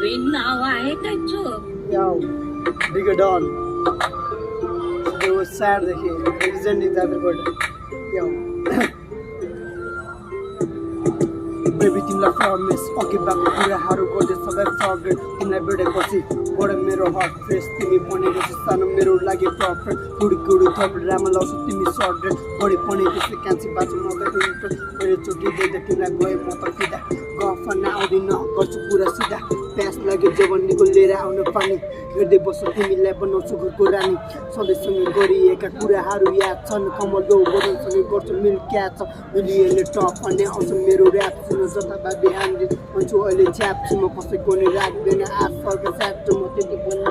now I got you. Yo, bigger Don. They were sad that he resented everybody. Yo. Baby, तिमीलाई promise अघि बाको कुराहरू गर्दै सबै फर्गेट तिमीलाई भेटेपछि बडो मेरो हार्ट फ्रेस तिमी बनेको छ सानो मेरो लागि पर्फेक्ट कुडी कुडी थप राम्रो लाउँछ तिमी सर्टेड बढी पनि त्यसले क्यान्सी बाँच्नु नगर्नु मेरो चोटि देख्दा तिमीलाई गए म त फिदा गफन आउँदिन गर्छु पुरा सिधा प्यास लाग्यो जवानीको लिएर आउन पानी हेर्दै बस्छु तिमीलाई बनाउँछु घरको रानी सधैँसँग गरिएका कुराहरू याद छन् कमलो बदनसँग गर्छु मिल क्या छ मिलियनले टप भन्ने आउँछ मेरो ऱ्याप सुन जताभावी हान्दिन भन्छु अहिले च्याप्छु म कसैको नि राख्दैन आजकलको स्याप्छु म त्यति बोल्नु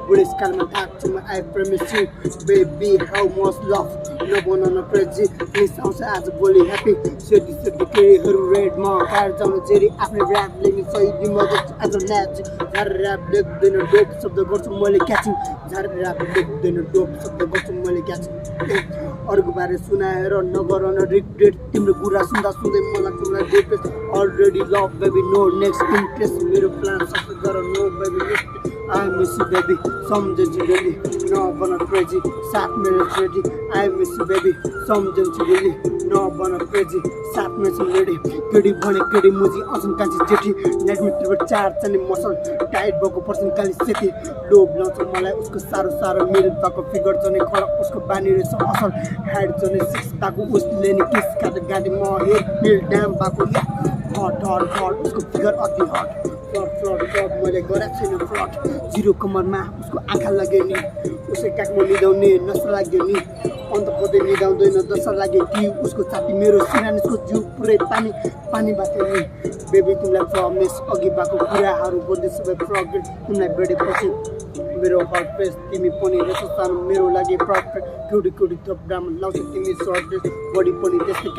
बुढेसकालमा थाक्छु म I promise you baby how much love नबनाउन क्रेजी प्लिज आउँछ आज भोलि ह्याप्पी सेडी सेडी केहीहरू रेडमा कार जाउनु जेरी आफ्नो ऱ्याप लेख्ने सही मजा आज म्याच झार ऱ्याप लेख्दैन डोप शब्द गर्छु मैले क्याचिङ झार ऱ्याप लेख्दैन डोप शब्द गर्छु मैले क्याचिङ अरूको बारे सुनाएर नगर न रिग्रेट तिम्रो कुरा सुन्दा सुन्दै मलाई तिमीलाई regret already love baby no next interest मेरो प्लान सक्सेस गर no baby next I miss you baby सम्झन्छु रेडी नबन क्रेजी साथ मेरो ready I miss you baby सम्झन्छु रेडी नबन क्रेजी साथ मेरो रेडी केडी भने केडी मुजी असन कान्छी जेठी नेट मित्रबाट चार चने मसल टाइट भएको पर्सन काली सेती लोभ लाउँछ मलाई उसको सारो सारो मिल भएको फिगर जने खडा उसको बानी रहेछ असल हेड जने सिक्स भएको उसले नि किस काट गाडी म हेड बिल ड्याम भएको हट हट हट उसको फिगर अति हट फ्लट फ्लट मैले गरेको छैन फ्लट जिरो कमरमा उसको आँखा लाग्यो नि उसै काखमा निदाउने नसा लाग्यो नि अन्त कतै निदाउँदैन दशा लाग्यो कि उसको छाती मेरो सिरानिसको जिउ पुरै पानी पानी भएको नि बेबी तिमीलाई प्रमिस अघि भएको कुराहरू गर्दै सबै प्रगेट तिमीलाई भेटेपछि मेरो हट फेस तिमी पनि रहेछ सानो मेरो लागि पर्फेक्ट क्युटी क्युटी थप राम्रो लाउँछ तिमी सर्ट बडी पनि त्यस्तै